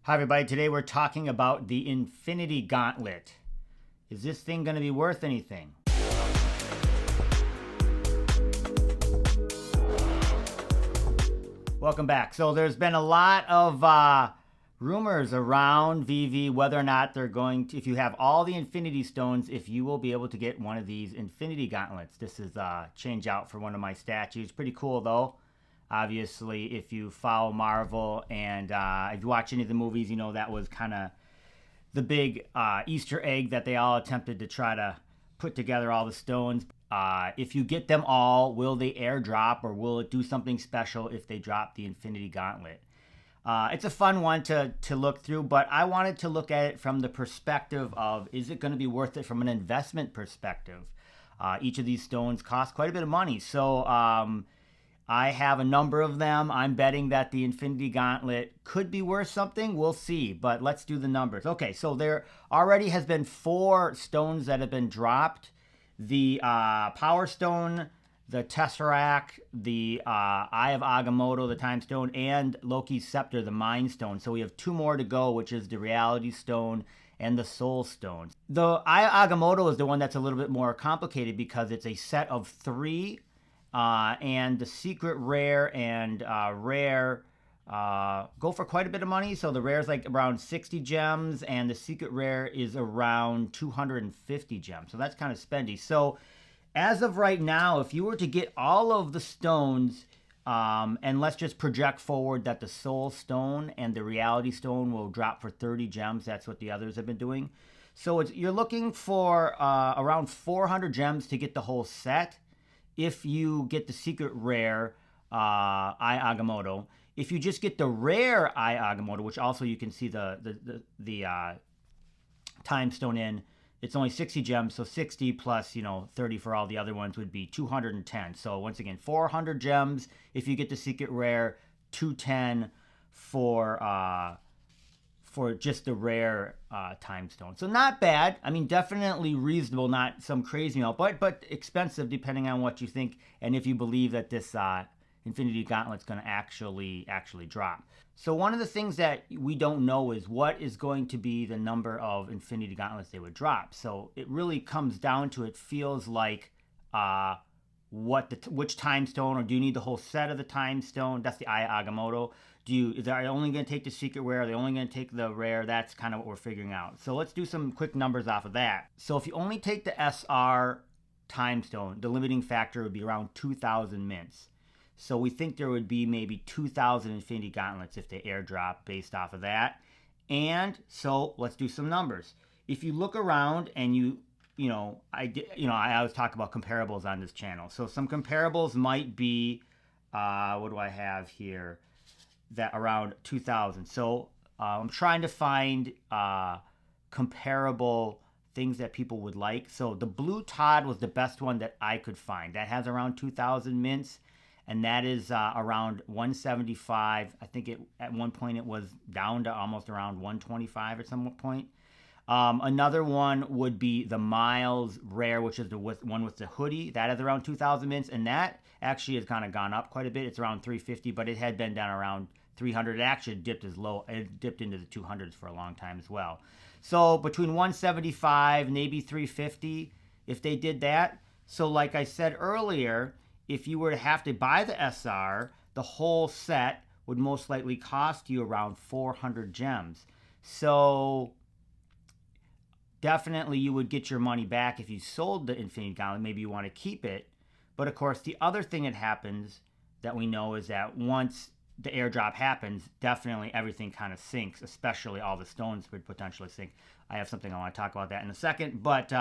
Hi everybody, today we're talking about the Infinity Gauntlet. Is this thing going to be worth anything? Welcome back. So there's been a lot of rumors around Veve whether or not they're going to, if you have all the Infinity Stones, if you will be able to get one of these Infinity Gauntlets. This is a change out for one of my statues. Pretty cool though. Obviously, if you follow Marvel and if you watch any of the movies, you know that was kind of the big Easter egg that they all attempted to try to put together all the stones. If you get them all, will they airdrop or will it do something special if they drop the Infinity Gauntlet? It's a fun one to look through, but I wanted to look at it from the perspective of, is it going to be worth it from an investment perspective? Each of these stones cost quite a bit of money, so I have a number of them. I'm betting that the Infinity Gauntlet could be worth something. We'll see, but let's do the numbers. Okay, so there already has been 4 stones that have been dropped. The Power Stone, the Tesseract, the Eye of Agamotto, the Time Stone, and Loki's Scepter, the Mind Stone. So we have 2 more to go, which is the Reality Stone and the Soul Stone. The Eye of Agamotto is the one that's a little bit more complicated because it's a set of 3. And the secret rare and rare go for quite a bit of money. So the rare is like around 60 gems and the secret rare is around 250 gems. So that's kind of spendy. So as of right now, if you were to get all of the stones, and let's just project forward that the Soul Stone and the Reality Stone will drop for 30 gems. That's what the others have been doing. So you're looking for around 400 gems to get the whole set. If you get the secret rare Eye Agamotto, if you just get the rare Eye Agamotto, which also you can see the Time Stone in, it's only 60 gems, so 60 plus 30 for all the other ones would be 210. So once again, 400 gems if you get the secret rare, 210 for just the rare Time Stone. So not bad. I mean, definitely reasonable, not some crazy amount, but expensive depending on what you think and if you believe that this Infinity Gauntlet's going to actually drop. So one of the things that we don't know is what is going to be the number of Infinity Gauntlets they would drop. So it really comes down to, it feels like which Time Stone, or do you need the whole set of the Time Stone? That's the Eye of Agamotto. Are they only going to take the secret rare? Are they only going to take the rare? That's kind of what we're figuring out. So let's do some quick numbers off of that. So if you only take the SR Time Stone, the limiting factor would be around 2,000 mints. So we think there would be maybe 2,000 Infinity Gauntlets if they airdrop based off of that. And so let's do some numbers. If you look around and I always talk about comparables on this channel. So some comparables might be, what do I have here? That around 2,000. So I'm trying to find comparable things that people would like. So the Blue Todd was the best one that I could find. That has around 2,000 mints, and that is around 175. I think at one point it was down to almost around 125 at some point. Another one would be the Miles Rare, which is the one with the hoodie. That has around 2,000 mints, and that actually has kind of gone up quite a bit. It's around 350, but it had been down around 300. It actually dipped into the 200s for a long time as well. So between 175, maybe 350, if they did that. So like I said earlier, if you were to have to buy the SR, the whole set would most likely cost you around 400 gems. So definitely you would get your money back if you sold the Infinity Gauntlet. Maybe you want to keep it. But of course, the other thing that happens that we know is that once the airdrop happens, definitely everything kind of sinks, especially all the stones would potentially sink. I have something I want to talk about that in a second. But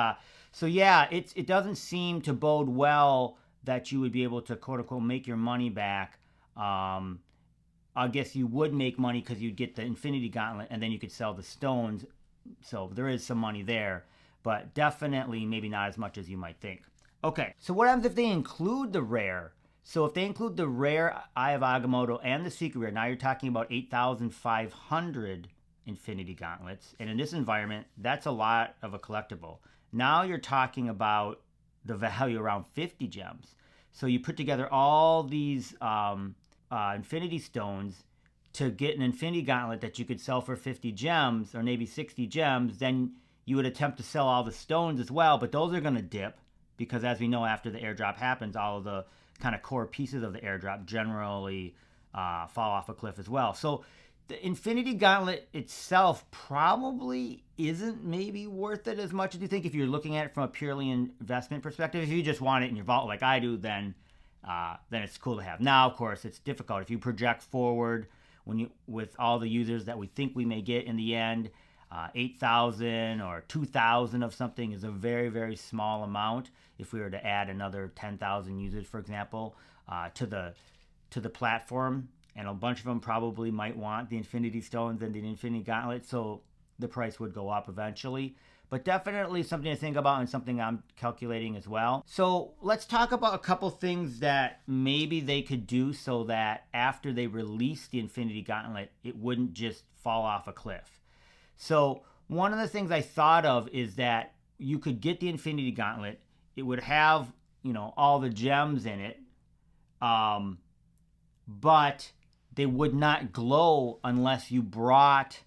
so yeah, it doesn't seem to bode well that you would be able to, quote unquote, make your money back. I guess you would make money because you'd get the Infinity Gauntlet and then you could sell the stones. So there is some money there, but definitely maybe not as much as you might think. Okay, so what happens if they include the rare? So if they include the rare Eye of Agamotto and the secret rare, now you're talking about 8,500 Infinity Gauntlets. And in this environment, that's a lot of a collectible. Now you're talking about the value around 50 gems. So you put together all these Infinity Stones to get an Infinity Gauntlet that you could sell for 50 gems or maybe 60 gems, then you would attempt to sell all the stones as well, but those are going to dip because, as we know, after the airdrop happens, all of the kind of core pieces of the airdrop generally fall off a cliff as well. So the Infinity Gauntlet itself probably isn't maybe worth it as much as you think if you're looking at it from a purely investment perspective. If you just want it in your vault like I do, then it's cool to have. Now, of course, it's difficult. If you project forward with all the users that we think we may get in the end, 8,000 or 2,000 of something is a very, very small amount. If we were to add another 10,000 users, for example, to the platform, and a bunch of them probably might want the Infinity Stones and the Infinity Gauntlet, so the price would go up eventually. But definitely something to think about and something I'm calculating as well. So let's talk about a couple things that maybe they could do so that after they release the Infinity Gauntlet, it wouldn't just fall off a cliff. So one of the things I thought of is that you could get the Infinity Gauntlet. It would have, all the gems in it, but they would not glow unless you brought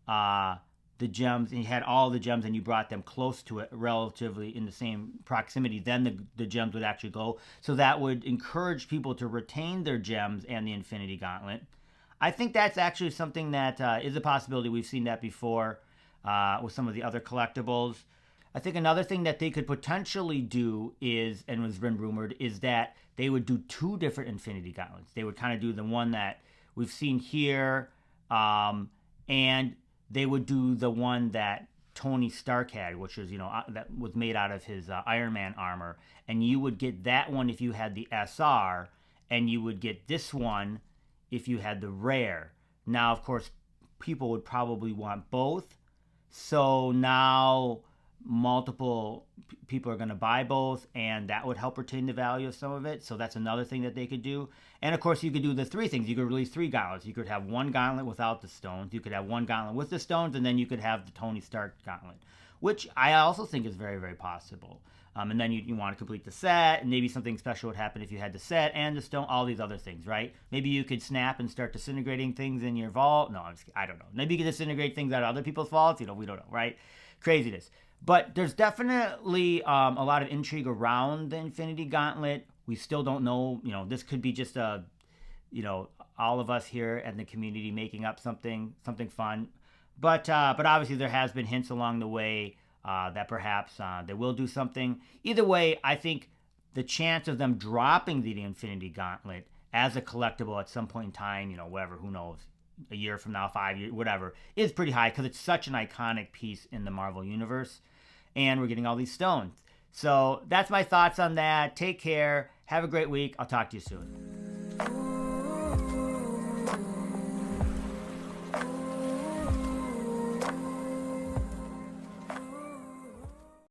the gems, and you had all the gems and you brought them close to it relatively in the same proximity. Then the gems would actually glow. So that would encourage people to retain their gems and the Infinity Gauntlet. I think that's actually something that is a possibility. We've seen that before with some of the other collectibles. I think another thing that they could potentially do is, and has been rumored, is that they would do 2 different Infinity Gauntlets. They would kind of do the one that we've seen here, and they would do the one that Tony Stark had, which is, that was made out of his Iron Man armor. And you would get that one if you had the SR, and you would get this one if you had the rare. Now, of course, people would probably want both. So now multiple people are going to buy both, and that would help retain the value of some of it. So that's another thing that they could do. And of course, you could do the 3 things. You could release 3 gauntlets. You could have 1 gauntlet without the stones. You could have 1 gauntlet with the stones, and then you could have the Tony Stark gauntlet, which I also think is very, very possible. And then you want to complete the set, and maybe something special would happen if you had the set and the stone, all these other things, right? Maybe you could snap and start disintegrating things in your vault. No, I don't know. Maybe you could disintegrate things out of other people's vaults. We don't know, right? Craziness. But there's definitely a lot of intrigue around the Infinity Gauntlet. We still don't know. This could be just all of us here in the community making up something fun. But obviously there has been hints along the way that perhaps they will do something. Either way, I think the chance of them dropping the Infinity Gauntlet as a collectible at some point in time, whatever, who knows, a year from now, 5 years, whatever, is pretty high because it's such an iconic piece in the Marvel Universe. And we're getting all these stones. So that's my thoughts on that. Take care. Have a great week. I'll talk to you soon.